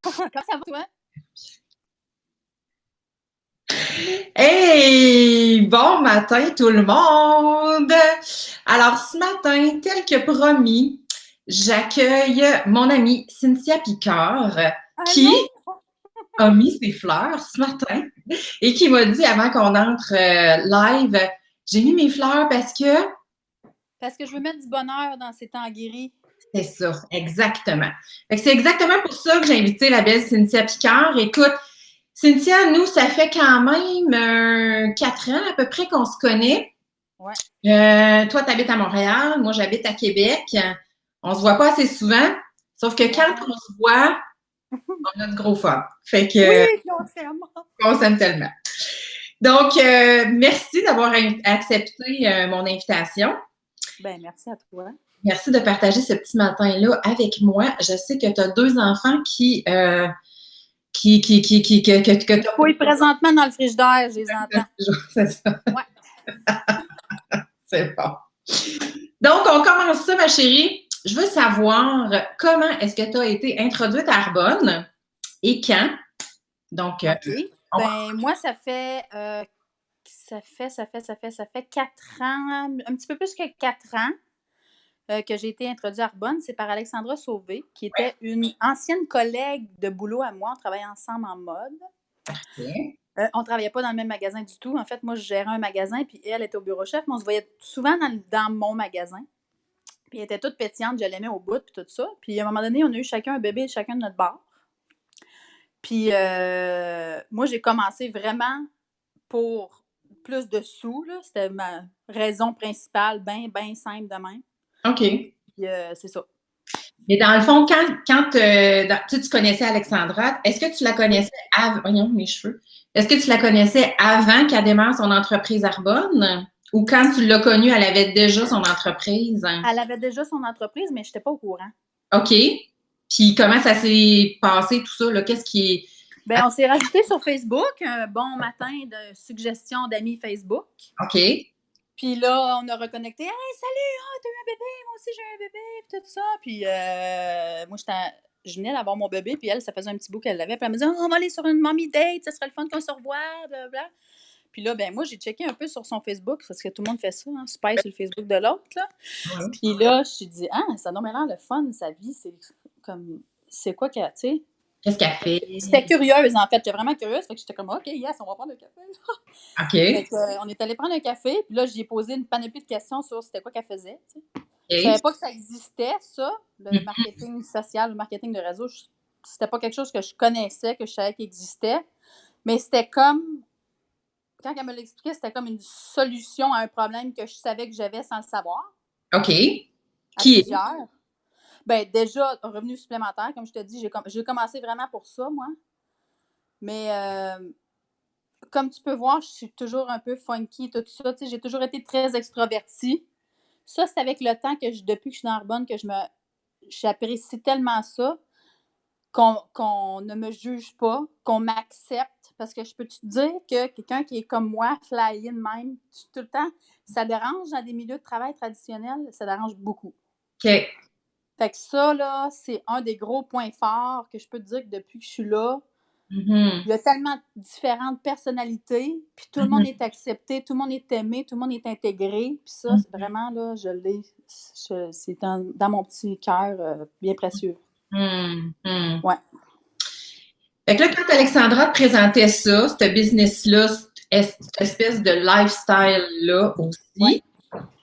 Comment ça va, toi? Hey, bon matin tout le monde! Alors ce matin, tel que promis, j'accueille mon amie Cynthia Picard Allô? qui a mis ses fleurs ce matin et qui m'a dit avant qu'on entre live, j'ai mis mes fleurs parce que Parce que je veux mettre du bonheur dans ces temps guéris. c'est ça, exactement. Fait que c'est exactement pour ça que j'ai invité la belle Cynthia Picard. Écoute, Cynthia, nous, ça fait quand même 4 ans à peu près qu'on se connaît. Ouais. Toi, tu habites à Montréal, moi, j'habite à Québec. On se voit pas assez souvent, sauf que quand Ouais. on se voit, on a du gros fun. Fait Oui, que on s'aime. on s'aime tellement. Donc, merci d'avoir accepté mon invitation. Ben, merci à toi. Merci de partager ce petit matin-là avec moi. Je sais que tu as 2 enfants que tu Oui, présentement dans le frigidaire, je les entends. C'est ça, Ouais. c'est bon. Donc, on commence ça, ma chérie. Je veux savoir comment est-ce que tu as été introduite à Arbonne et quand. Donc, OK. on va- Ben, moi, ça fait 4 ans, un petit peu plus que 4 ans que j'ai été introduite à Arbonne. C'est par Alexandra Sauvé, qui était une ancienne collègue de boulot à moi. On travaillait ensemble en mode. parfait. On travaillait pas dans le même magasin du tout. En fait, moi, je gérais un magasin, puis elle était au bureau chef, mais on se voyait souvent dans mon magasin. Puis elle était toute pétillante, je l'aimais au bout, puis tout ça. Puis à un moment donné, on a eu chacun un bébé, chacun de notre bar. Puis moi, j'ai commencé vraiment pour plus de sous, là. C'était ma raison principale, bien, bien simple de même. OK. Puis c'est ça. Mais dans le fond, tu connaissais Alexandra, est-ce que tu la Oui. connaissais avant, voyons mes cheveux, est-ce que tu la connaissais avant qu'elle démarre son entreprise Arbonne? Ou quand tu l'as connue, elle avait déjà son entreprise? Elle avait déjà son entreprise, mais je n'étais pas au courant. OK. Puis comment ça s'est passé, tout ça, là? Qu'est-ce qui est. Ben, on s'est rajouté sur Facebook, un bon matin de suggestions d'amis Facebook. OK. Puis là, on a reconnecté. Hey, salut, t'as eu un bébé, moi aussi j'ai eu un bébé, puis tout ça. Puis moi, je venais d'avoir mon bébé, puis elle, ça faisait un petit bout qu'elle l'avait. Puis elle me disait, on va aller sur une mommy date, ça serait le fun qu'on se revoie, blablabla. Puis là, ben moi, j'ai checké un peu sur son Facebook, parce que tout le monde fait ça, hein, spy sur le Facebook de l'autre, là. Ouais. Puis là, je me suis dit, ça a l'air le fun, sa vie, c'est comme, c'est quoi qu'elle, tu sais. Qu'est-ce qu'elle fait? J'étais curieuse, en fait, j'étais vraiment curieuse, fait que j'étais comme, OK, yes, on va prendre le café. Fait OK. que, on est allé prendre un café, puis là, j'ai posé une panoplie de questions sur c'était quoi qu'elle faisait. Tu sais. Je OK. savais pas que ça existait, ça, le marketing social, le marketing de réseau. C'était pas quelque chose que je connaissais, que je savais qu'il existait. Mais c'était comme, quand elle me l'expliquait, c'était comme une solution à un problème que je savais que j'avais sans le savoir, OK. à Qui est? plusieurs. Ben déjà, revenu supplémentaire, comme je te dis, j'ai commencé vraiment pour ça, moi. Mais comme tu peux voir, je suis toujours un peu funky, tout ça. Tu sais, j'ai toujours été très extrovertie. Ça, c'est avec le temps que depuis que je suis dans Arbonne que j'apprécie tellement ça qu'on ne me juge pas, qu'on m'accepte. Parce que je peux te dire que quelqu'un qui est comme moi, fly in même, tout le temps, ça dérange dans des milieux de travail traditionnels, ça dérange beaucoup. OK. Fait que ça, là, c'est un des gros points forts que je peux te dire que depuis que je suis là, Mhm. il y a tellement différentes personnalités, puis tout le monde Mhm. est accepté, tout le monde est aimé, tout le monde est intégré. Puis ça, c'est vraiment, là, c'est dans mon petit cœur bien précieux. Mhm. Ouais. Fait que là, quand Alexandra te présentait ça, ce business-là, cette espèce de lifestyle-là Ouais. aussi,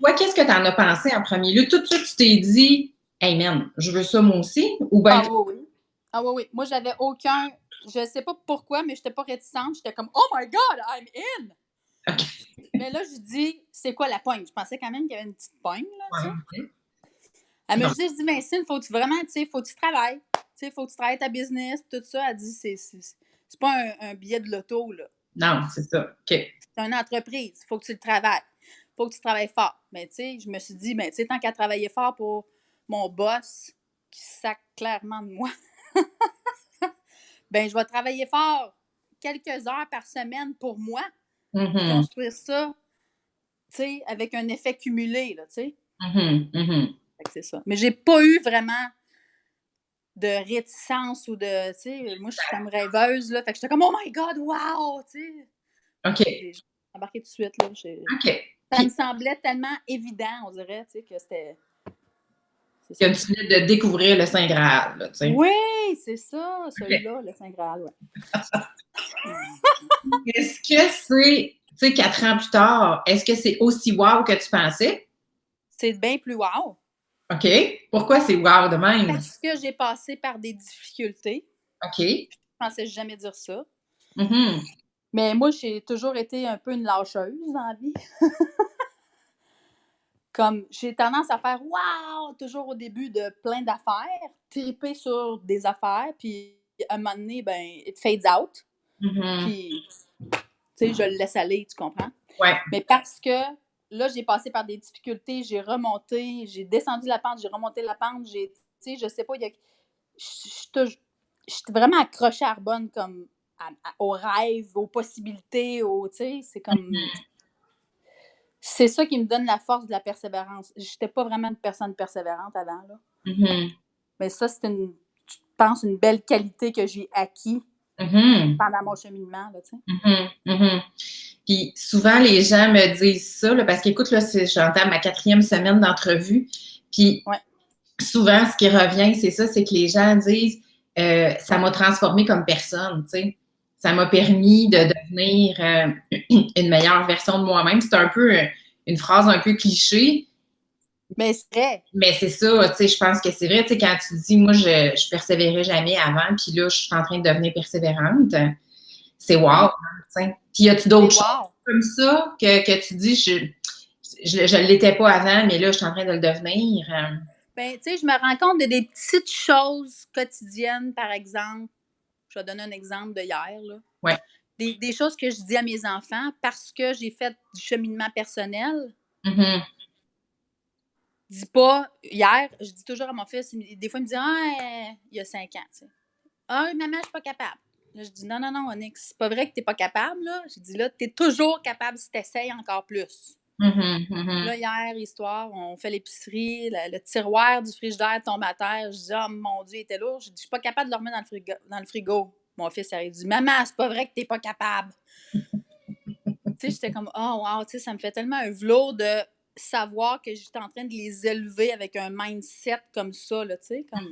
toi, qu'est-ce que tu en as pensé en premier lieu? Tout de suite, tu t'es dit, hey man, je veux ça moi aussi? Ou bien, Ah oui, oui. Ah oui, oui. Moi, j'avais aucun. Je sais pas pourquoi, mais je n'étais pas réticente. J'étais comme, oh my God, I'm in! OK. Mais là, je dis, c'est quoi la pogne? Je pensais quand même qu'il y avait une petite pogne, là, tu sais. Ouais. Elle me Bon. dit, je dis, Vincent, faut-tu vraiment, tu sais, faut que tu travailles. Tu sais, faut que tu travailles ta business, tout ça. Elle dit, c'est pas un billet de loto, là. Non, c'est ça. OK. C'est une entreprise. Il faut que tu le travailles. Il faut que tu travailles fort. Mais tu sais, je me suis dit, tu sais, tant qu'à travailler fort pour mon boss, qui sac clairement de moi, ben je vais travailler fort quelques heures par semaine pour moi, puis Mhm. construire ça, tu sais, avec un effet cumulé, là, tu sais. Mhm. Mhm. Fait que c'est ça. Mais j'ai pas eu vraiment de réticence ou de, tu sais, moi, je suis comme rêveuse, là. Fait que j'étais comme, oh my God, wow, tu sais. OK. J'ai embarqué tout de suite, là. OK. Ça me Puis, semblait tellement évident, on dirait, tu sais, que c'était. C'est ça. comme tu venais de découvrir le Saint Graal, là, tu sais. Oui, c'est ça, OK. celui-là, le Saint Graal, ouais. Est-ce que c'est, tu sais, 4 ans plus tard, est-ce que c'est aussi wow que tu pensais? C'est bien plus wow. OK. Pourquoi c'est wow de même? Parce que j'ai passé par des difficultés. OK. Je pensais jamais dire ça. Mhm. Mais moi, j'ai toujours été un peu une lâcheuse dans la vie. Comme j'ai tendance à faire wow, toujours au début de plein d'affaires, triper sur des affaires, puis à un moment donné, ben, it fades out. Mhm. Puis, tu sais, je le laisse aller, tu comprends? Ouais. Mais parce que là, j'ai passé par des difficultés, j'ai remonté, j'ai descendu la pente, j'ai remonté la pente, tu sais, je sais pas, je suis vraiment accrochée à Arbonne comme aux rêves, aux possibilités, tu sais, c'est comme, c'est ça qui me donne la force de la persévérance. J'étais pas vraiment une personne persévérante avant, là. Mhm. Mais ça, c'est je pense, une belle qualité que j'ai acquis Mhm. pendant mon cheminement, là, tu sais. Mhm. Mhm. Puis souvent, les gens me disent ça, là, parce qu'écoute, là, j'entends ma 4e semaine d'entrevue. Puis Ouais. souvent, ce qui revient, c'est ça, c'est que les gens disent ça m'a transformée comme personne, tu sais. Ça m'a permis de devenir une meilleure version de moi-même. C'est un peu une phrase un peu cliché, Mais c'est vrai. mais c'est ça, tu sais, je pense que c'est vrai, tu sais, quand tu dis, moi, je persévérais jamais avant, puis là, je suis en train de devenir persévérante, c'est wow, Ouais. hein, tu sais. Puis y a-tu C'est d'autres choses wow. comme ça que tu dis, je l'étais pas avant, mais là, je suis en train de le devenir? Ben, tu sais, je me rends compte de des petites choses quotidiennes, par exemple. Je vais donner un exemple de hier, là. Ouais. Des choses que je dis à mes enfants parce que j'ai fait du cheminement personnel. Mhm. Dis pas, hier, je dis toujours à mon fils, des fois, il me dit, ah, il y a 5 ans, tu sais. Ah, maman, je suis pas capable. Là, je dis, non, non, non, Onyx, c'est pas vrai que t'es pas capable, là. Je dis, là, t'es toujours capable si t'essayes encore plus. Mhm. Mhm. Là, hier, histoire, on fait l'épicerie, le tiroir du frigidaire tombe à terre. Je dis, oh mon Dieu, il était lourd. Je dis, je suis pas capable de le remettre dans le frigo. Mon fils, il a dit, maman, c'est pas vrai que t'es pas capable. Tu sais, j'étais comme, oh wow, tu sais, ça me fait tellement un velours de savoir que j'étais en train de les élever avec un mindset comme ça, là, tu sais, comme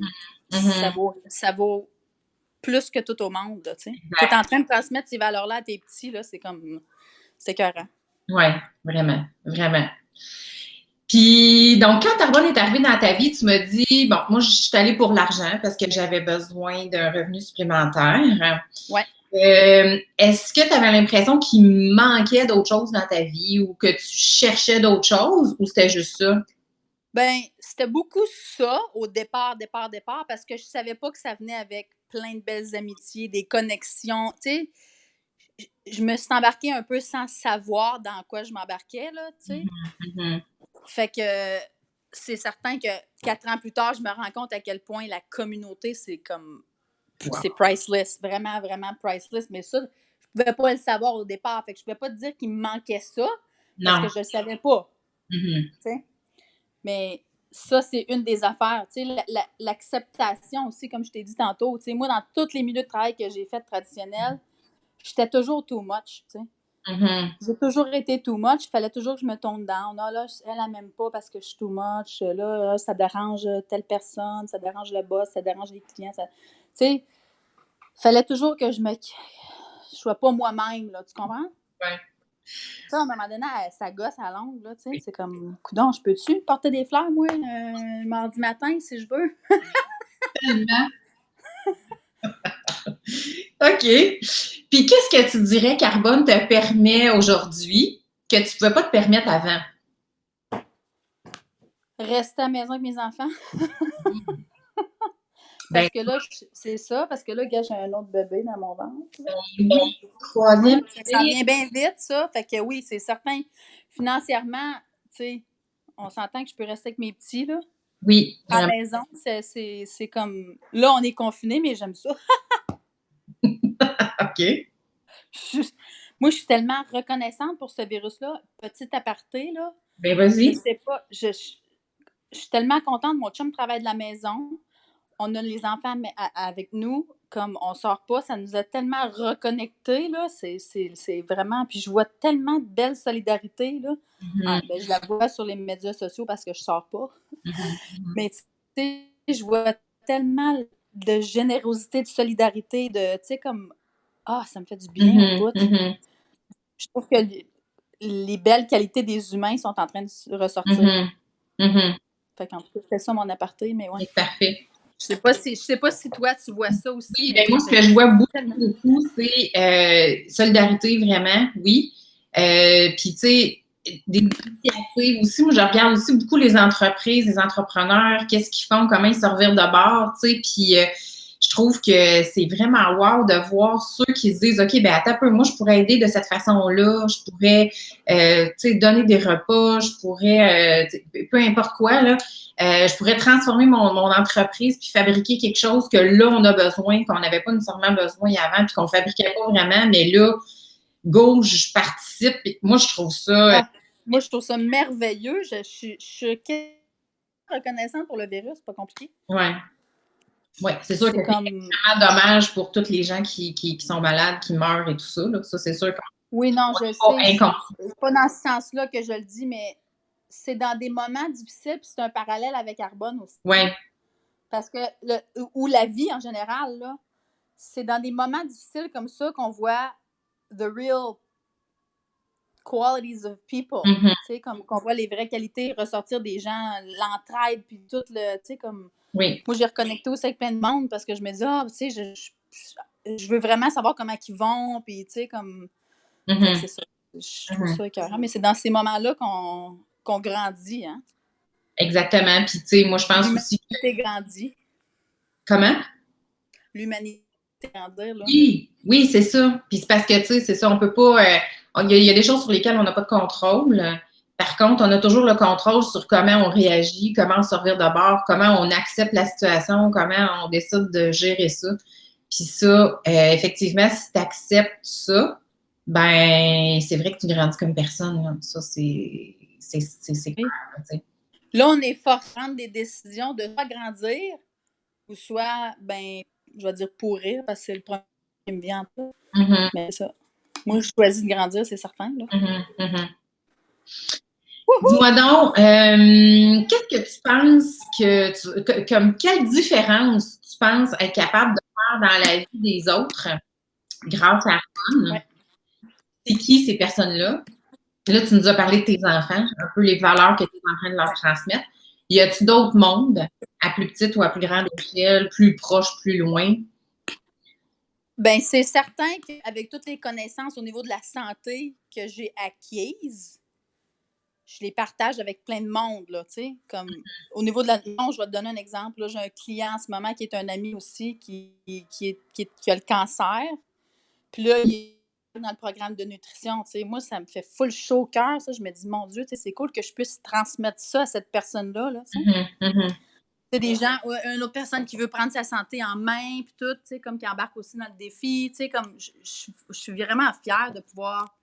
Mhm. ça vaut plus que tout au monde, là, tu sais. Tu es Exact. en train de transmettre ces valeurs-là à tes petits, là, c'est écœurant. Ouais, vraiment, vraiment. Puis, donc, quand Arbonne est arrivé dans ta vie, tu me dis, bon, moi, je suis allée pour l'argent parce que j'avais besoin d'un revenu supplémentaire. Ouais. Est-ce que tu avais l'impression qu'il manquait d'autres choses dans ta vie ou que tu cherchais d'autres choses ou c'était juste ça? Ben, c'était beaucoup ça au départ, parce que je savais pas que ça venait avec plein de belles amitiés, des connexions. Tu sais, je me suis embarquée un peu sans savoir dans quoi je m'embarquais, là, tu sais. Mhm. Fait que c'est certain que 4 ans plus tard, je me rends compte à quel point la communauté, c'est comme. Wow. C'est priceless. Vraiment, vraiment priceless. Mais ça, je pouvais pas le savoir au départ. Fait que je pouvais pas te dire qu'il me manquait ça parce que Non. je le savais pas. Mhm. Tu sais. Mais ça, c'est une des affaires. Tu sais, l'acceptation aussi, comme je t'ai dit tantôt. Tu sais, moi, dans tous les milieux de travail que j'ai fait traditionnels, j'étais toujours too much. Tu sais. Mhm. J'ai toujours été too much. Il fallait toujours que je me tourne down. Ah, là, elle m'aime pas parce que je suis too much. Là, ça dérange telle personne, ça dérange le boss, ça dérange les clients. Tu sais, il fallait toujours que je sois pas moi-même, là. Tu comprends? Ouais. Ça, à un moment donné, ça gosse à longue, là, tu sais. C'est comme, coudonc, je peux-tu porter des fleurs, moi, mardi matin, si je veux? Tellement. OK. Puis qu'est-ce que tu dirais qu'Arbonne te permet aujourd'hui que tu ne pouvais pas te permettre avant? Rester à la maison avec mes enfants. Ben, Parce que là, c'est ça, parce que là, gars, j'ai un autre bébé dans mon ventre. oui. Ouais, Troisième ça idée. vient bien vite, ça. Fait que oui, c'est certain. Financièrement, tu sais, on s'entend que je peux rester avec mes petits, là. Oui, À la vraiment. maison, c'est comme. Là, on est confinés, mais j'aime ça. OK. Je- Moi, je suis tellement reconnaissante pour ce virus-là. Petit aparté, là. Ben, Je vas-y. sais pas. Je suis tellement contente. Mon chum travaille de la maison. on a les enfants avec nous, comme on sort pas, ça nous a tellement reconnectés, là, c'est vraiment... Puis je vois tellement de belle solidarité, là. Mhm. Ben, je la vois sur les médias sociaux parce que je sors pas. Mhm. Mais tu sais, je vois tellement de générosité, de solidarité, de, tu sais, comme... Ah, ça me fait du bien au Mhm. bout. Mhm. Je trouve que les belles qualités des humains sont en train de ressortir. Mhm. Mhm. Fait qu'en tout cas, c'était ça mon aparté, mais ouais. C'est parfait. Je sais pas si toi, tu vois ça aussi, Oui, mais ben moi, ce que je vois beaucoup, c'est solidarité, vraiment, oui. Puis, tu sais, des initiatives aussi. Moi, je regarde aussi beaucoup les entreprises, les entrepreneurs, qu'est-ce qu'ils font, comment ils se revirent de bord, tu sais. Puis, je trouve que c'est vraiment wow de voir ceux qui se disent, OK, ben attends un peu, moi, je pourrais aider de cette façon-là, je pourrais, tu sais, donner des repas, je pourrais, peu importe quoi, là. Je pourrais transformer mon entreprise puis fabriquer quelque chose que là, on a besoin, qu'on n'avait pas nécessairement besoin avant, puis qu'on ne fabriquait pas vraiment, mais là, go, je participe. Moi, je trouve ça. Moi, je trouve ça merveilleux. Je suis reconnaissante pour le virus, c'est pas compliqué. Ouais. Oui, c'est sûr que c'est comme... vraiment dommage pour toutes les gens qui sont malades, qui meurent et tout ça. Là. Ça, c'est sûr. Oui, non, je sais. C'est pas dans ce sens-là que je le dis, mais c'est dans des moments difficiles, puis c'est un parallèle avec Arbonne aussi. Oui. Parce que, ou la vie en général, là, c'est dans des moments difficiles comme ça qu'on voit the real qualities of people. Mm-hmm. Tu sais, comme qu'on voit les vraies qualités ressortir des gens, l'entraide, puis tout le, tu sais, comme... Oui. Moi, j'ai reconnecté aussi avec plein de monde parce que je me dis, tu sais, je veux vraiment savoir comment ils vont, puis tu sais, comme... Mm-hmm. C'est ça. Je trouve ça écœurant, mais c'est dans ces moments-là qu'on grandit, hein. Exactement. Puis, tu sais, moi, je pense aussi que... L'humanité grandit. Comment? L'humanité grandir, là. Oui, c'est ça. Puis c'est parce que, tu sais, c'est ça, on peut pas... Il y a des choses sur lesquelles on n'a pas de contrôle. Par contre, on a toujours le contrôle sur comment on réagit, comment on se revire de bord, comment on accepte la situation, comment on décide de gérer ça. Puis ça, effectivement, si tu acceptes ça, ben c'est vrai que tu grandis comme personne. Là. Ça, c'est clair. Oui. Là, on est forcé de prendre des décisions de soit grandir ou soit, ben, je vais dire pourrir parce que c'est le premier qui me vient en tête. Mm-hmm. Mais ça. Moi, je choisis de grandir, c'est certain. Là. Mm-hmm. Mm-hmm. Dis-moi donc, qu'est-ce que tu penses comme quelle différence tu penses être capable de faire dans la vie des autres grâce à Arbonne? Ouais. C'est qui ces personnes-là? Là, tu nous as parlé de tes enfants, un peu les valeurs que tu es en train de leur transmettre. Y a-t-il d'autres mondes, à plus petite ou à plus grande échelle, plus proche, plus loin? Ben, c'est certain qu'avec toutes les connaissances au niveau de la santé que j'ai acquises, je les partage avec plein de monde, là, tu sais, comme au niveau de la... Non, je vais te donner un exemple, là, j'ai un client en ce moment qui est un ami aussi qui a le cancer, puis là, il est dans le programme de nutrition, tu sais, moi, ça me fait full chaud au cœur, ça, je me dis, mon Dieu, tu sais, c'est cool que je puisse transmettre ça à cette personne-là, là, tu sais. Mm-hmm, mm-hmm. C'est des gens, une autre personne qui veut prendre sa santé en main, puis tout, tu sais, comme qui embarque aussi dans le défi, tu sais, comme je suis vraiment fière de pouvoir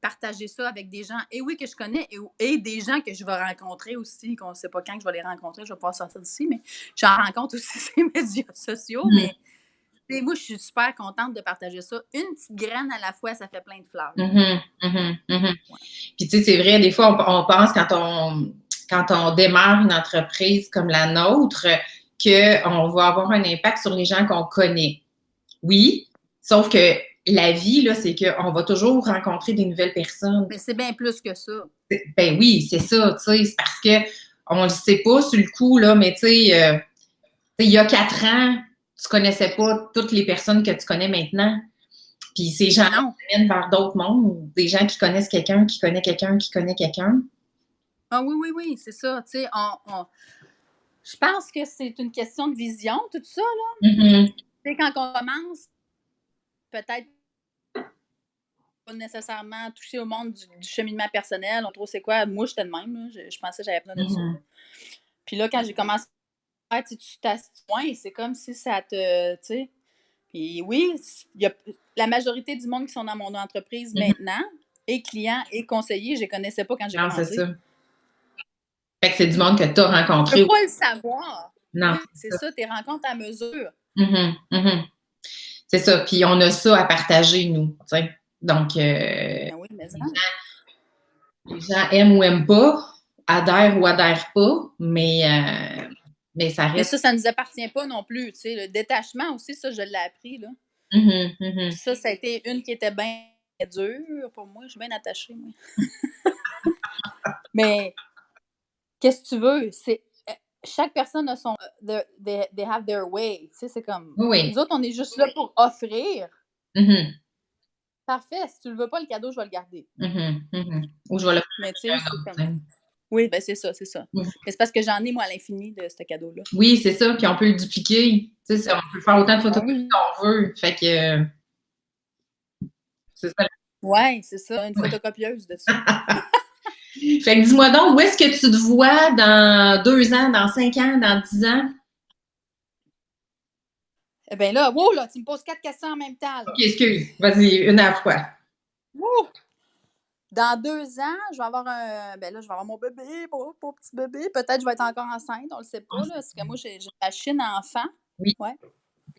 partager ça avec des gens, et oui, que je connais, et des gens que je vais rencontrer aussi, qu'on ne sait pas quand que je vais les rencontrer, je vais pouvoir sortir d'ici, mais j'en rencontre aussi sur les médias sociaux, Mm-hmm. mais moi, je suis super contente de partager ça. Une petite graine à la fois, ça fait plein de fleurs. Mm-hmm, mm-hmm, mm-hmm. Puis, tu sais, c'est vrai, des fois, on pense quand on démarre une entreprise comme la nôtre, qu'on va avoir un impact sur les gens qu'on connaît. Oui, sauf que la vie, là, c'est qu'on va toujours rencontrer des nouvelles personnes. Mais c'est bien plus que ça. Ben oui, c'est ça, tu sais, c'est parce qu'on ne le sait pas sur le coup, là, mais tu sais, il y a 4 ans, tu connaissais pas toutes les personnes que tu connais maintenant. Puis ces gens-là t'amènent vers d'autres mondes, des gens qui connaissent quelqu'un, qui connaît quelqu'un, qui connaît quelqu'un. Ah oui, c'est ça. Tu sais, je pense que c'est une question de vision, tout ça, là. Mm-hmm. Tu sais, quand on commence, peut-être pas nécessairement toucher au monde du cheminement personnel. On trouve c'est quoi? Moi, j'étais de même. Là. Je pensais que j'avais besoin de ça. Puis là, quand j'ai commencé à faire, tu t'assois, c'est comme si ça te... Tu sais. Puis oui, il y a la majorité du monde qui sont dans mon entreprise maintenant, et clients et conseillers, je les connaissais pas quand j'ai commencé. C'est ça. Fait que c'est du monde que tu as rencontré. Je peux pas le savoir. Non, Oui, c'est c'est ça. ça, tes rencontres à mesure. C'est ça. Puis on a ça à partager, nous. Tu sais. Donc, Ben oui, mais ça. les gens aiment ou aiment pas, adhèrent ou adhèrent pas, mais ça Mais reste. ça ne nous appartient pas non plus. Tu sais, le détachement aussi, ça, je l'ai appris. Là. Ça a été une qui était bien dure pour moi. Je suis bien attachée, moi. Mais qu'est-ce que tu veux? Chaque personne a son. They have their way. Tu sais, c'est comme. Oui. Nous autres, on est juste là pour offrir. Mhm. Parfait. Si tu le veux pas, le cadeau, je vais le garder. Ou je vais le Mais tu sais, faire un c'est autre. comme. Oui, ben c'est ça, c'est ça. Mhm. Mais c'est parce que j'en ai, moi, à l'infini de ce cadeau-là. Oui, c'est ça. Puis on peut le dupliquer. Tu sais, on peut faire autant de photos Oui. qu'on veut. Fait que c'est ça. Ouais, c'est ça. Une Ouais. photocopieuse de ça. Fait que dis-moi donc, où est-ce que tu te vois dans 2 ans, dans 5 ans, dans 10 ans? Eh bien là, wow, là, tu me poses 4 questions en même temps. Là. OK, excuse. Vas-y, une à la fois. Wouh! Dans 2 ans, je vais avoir ben là, je vais avoir mon bébé, mon petit bébé. Peut-être que je vais être encore enceinte, on le sait pas. Là, parce que moi, j'ai ma Chine enfant. Oui, Ouais.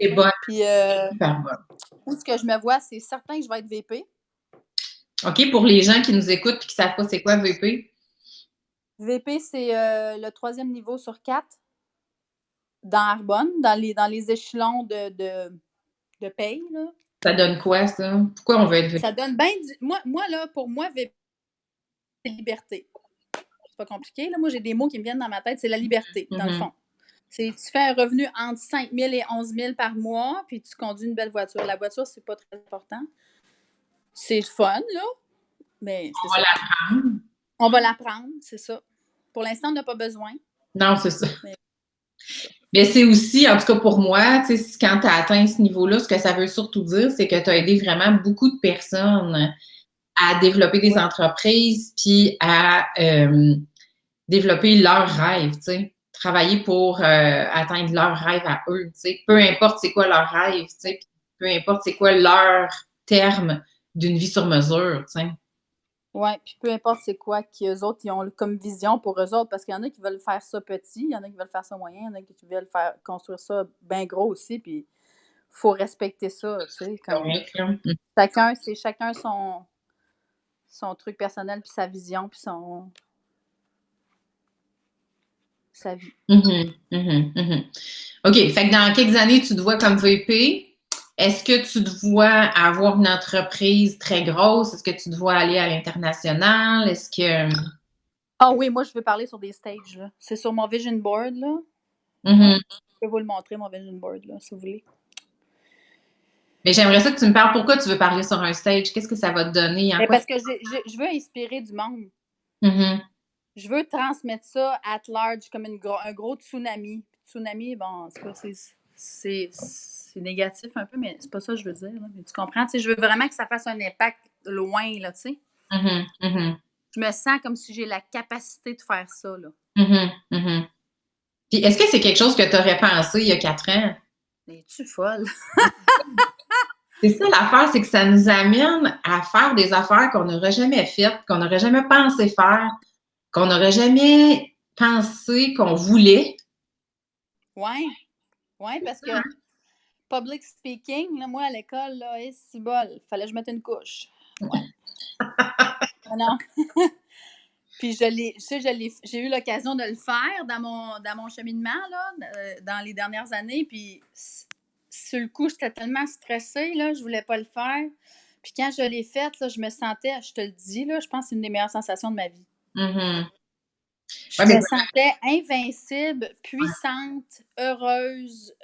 c'est bonne, Puis, super bonne. où ce que je me vois, c'est certain que je vais être VP. OK, pour les gens qui nous écoutent et qui ne savent pas c'est quoi VP? VP, c'est le 3e niveau sur 4 dans Arbonne, dans les échelons de paye. Là. Ça donne quoi, ça? Pourquoi on veut être VP? Ça donne bien du. Moi, là, pour moi, VP, c'est liberté. C'est pas compliqué. Là. Moi, j'ai des mots qui me viennent dans ma tête. C'est la liberté, dans le fond. Tu fais un revenu entre 5 000 et 11 000 par mois, puis tu conduis une belle voiture. La voiture, c'est pas très important. C'est fun, là, mais c'est ça. L'apprendre. On va l'apprendre, c'est ça. Pour l'instant, on n'a pas besoin. Non, c'est ça. Mais c'est aussi, en tout cas pour moi, tu sais, quand tu as atteint ce niveau-là, ce que ça veut surtout dire, c'est que tu as aidé vraiment beaucoup de personnes à développer des entreprises, puis à développer leurs rêves, tu sais. Travailler pour atteindre leurs rêves à eux, tu sais. Peu importe c'est quoi leur rêve, tu sais. Peu importe c'est quoi leur terme d'une vie sur mesure, tu sais. Oui, puis peu importe c'est quoi qu'eux autres, ils ont comme vision pour eux autres, parce qu'il y en a qui veulent faire ça petit, il y en a qui veulent faire ça moyen, il y en a qui veulent faire construire ça bien gros aussi, puis il faut respecter ça, tu sais, comme chacun son truc personnel, puis sa vision, puis sa vie. OK, fait que dans quelques années, tu te vois comme VP. Est-ce que tu te vois avoir une entreprise très grosse? Est-ce que tu te vois aller à l'international? Est-ce que... Ah oui, moi, je veux parler sur des stages, là. C'est sur mon vision board, là. Ouais. Je peux vous le montrer, mon vision board, là, si vous voulez. Mais j'aimerais ça que tu me parles pourquoi tu veux parler sur un stage. Qu'est-ce que ça va te donner? En quoi Parce que je veux inspirer du monde. Je veux transmettre ça at large comme un gros tsunami. Tsunami, bon, c'est négatif un peu, mais c'est pas ça que je veux dire. Là. Mais tu comprends? Je veux vraiment que ça fasse un impact loin, là, tu sais. Je me sens comme si j'ai la capacité de faire ça, là. Puis est-ce que c'est quelque chose que tu aurais pensé il y a 4 ans? Es-tu folle? C'est ça l'affaire, c'est que ça nous amène à faire des affaires qu'on n'aurait jamais faites, qu'on n'aurait jamais pensé faire, qu'on n'aurait jamais pensé qu'on voulait. Ouais. Ouais, parce que public speaking, là, moi, à l'école, là, c'est bol. Fallait que je mette une couche. Ouais. Non. Puis j'ai eu l'occasion de le faire dans mon cheminement, là, dans les dernières années. Puis sur le coup, j'étais tellement stressée, là, je voulais pas le faire. Puis quand je l'ai fait, là, je me sentais, je te le dis, là, je pense que c'est une des meilleures sensations de ma vie. Je me sentais invincible, puissante, heureuse.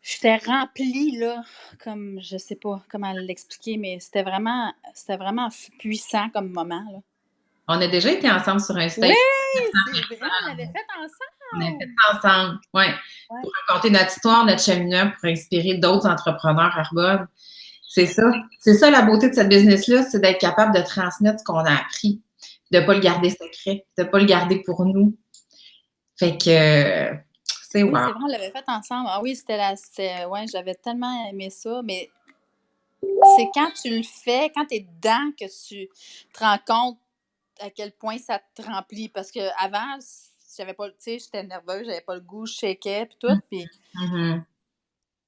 J'étais remplie, là, comme, je sais pas comment l'expliquer, mais c'était vraiment puissant comme moment, là. On a déjà été ensemble sur un stage. Oui, c'est vrai, on l'avait fait ensemble. On a fait ça ensemble, oui. Pour raconter notre histoire, notre cheminement, pour inspirer d'autres entrepreneurs Arbonne. C'est ça. C'est ça la beauté de cette business-là, c'est d'être capable de transmettre ce qu'on a appris, de ne pas le garder secret, de ne pas le garder pour nous. Fait que c'est Oui, wow. c'est vrai, on l'avait fait ensemble. Ah oui, ouais, j'avais tellement aimé ça, mais c'est quand tu le fais, quand tu es dedans, que tu te rends compte à quel point ça te remplit. Parce que avant, j'avais pas, tu sais, j'étais nerveuse, j'avais pas le goût, je shakeais, puis tout. Puis Mhm.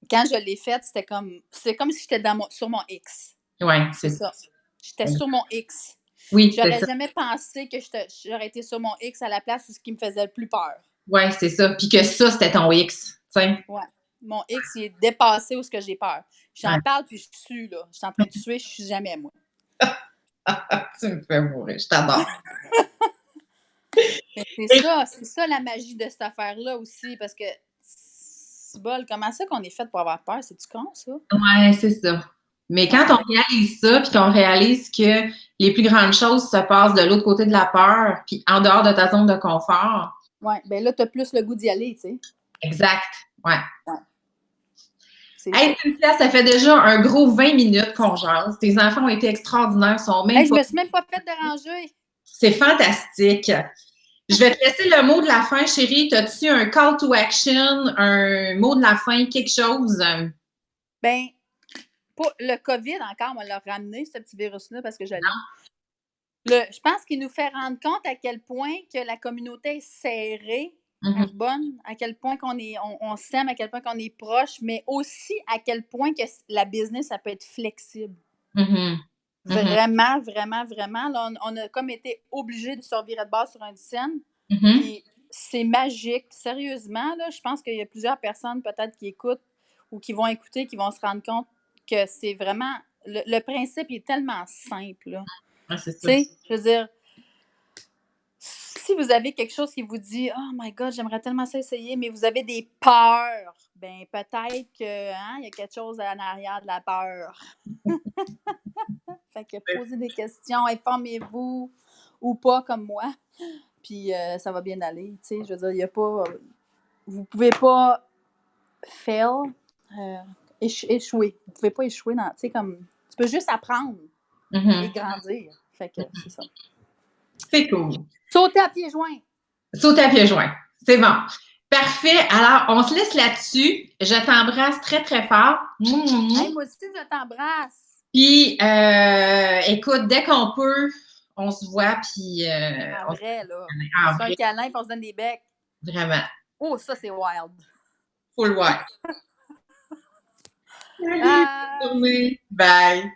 quand je l'ai faite, c'était comme si j'étais sur mon X. Ouais, C'est ça. J'étais sur mon X. Oui, c'est J'aurais ça. jamais pensé que j'aurais été sur mon X à la place où ce qui me faisait le plus peur. Ouais, c'est ça. Puis que ça, c'était ton X, tu sais. Ouais. Mon X, il est dépassé où ce que j'ai peur. J'en Ouais. parle, puis je sue, là. Je suis en train de suer, je suis jamais, moi. Tu me fais mourir, je t'adore. Mais c'est ça la magie de cette affaire-là aussi, parce que, c'est bol, comment ça qu'on est fait pour avoir peur? C'est-tu con, ça? Ouais, c'est ça. Mais quand on réalise ça, puis qu'on réalise que les plus grandes choses se passent de l'autre côté de la peur, puis en dehors de ta zone de confort. Ouais, ben là, t'as plus le goût d'y aller, tu sais. Exact. Ouais. C'est Hey, Cynthia, ça fait déjà un gros 20 minutes qu'on jase. Tes enfants ont été extraordinaires, sont même Hey, je pas... me suis même pas fait déranger. C'est fantastique. Je vais te laisser le mot de la fin, chérie. T'as-tu un call to action, un mot de la fin, quelque chose? Ben, le COVID encore, on l'a ramené, ce petit virus-là, parce que je l'aime. Je pense qu'il nous fait rendre compte à quel point que la communauté est serrée, bonne, à quel point on s'aime, à quel point qu'on est proche, mais aussi à quel point que la business, ça peut être flexible. Vraiment, vraiment, vraiment. Là, on a comme été obligés de se revirer de base sur une scène. Puis c'est magique. Sérieusement, là, je pense qu'il y a plusieurs personnes peut-être qui écoutent ou qui vont écouter, qui vont se rendre compte que c'est vraiment... Le principe est tellement simple, là. Ah, c'est ça. Tu sais, je veux dire, si vous avez quelque chose qui vous dit « Oh my God, j'aimerais tellement ça essayer », mais vous avez des peurs, ben peut-être que il y a quelque chose en arrière de la peur. Fait que posez des questions, informez-vous ou pas comme moi, puis ça va bien aller. Tu sais, je veux dire, il n'y a pas... vous pouvez pas fail, échouer. Vous pouvez pas échouer dans... Tu sais, comme... Tu peux juste apprendre et grandir. Fait que c'est ça. C'est cool. Sauter à pieds joints. Sauter à pieds joints. C'est bon. Parfait. Alors, on se laisse là-dessus. Je t'embrasse très, très fort. Hey, moi aussi, je t'embrasse. Puis, écoute, dès qu'on peut, on se voit, puis... En vrai, là. En On se fait vrai. un câlin, puis on se donne des becs. Vraiment. Oh, ça, c'est wild. Full wild. Bye. Bye.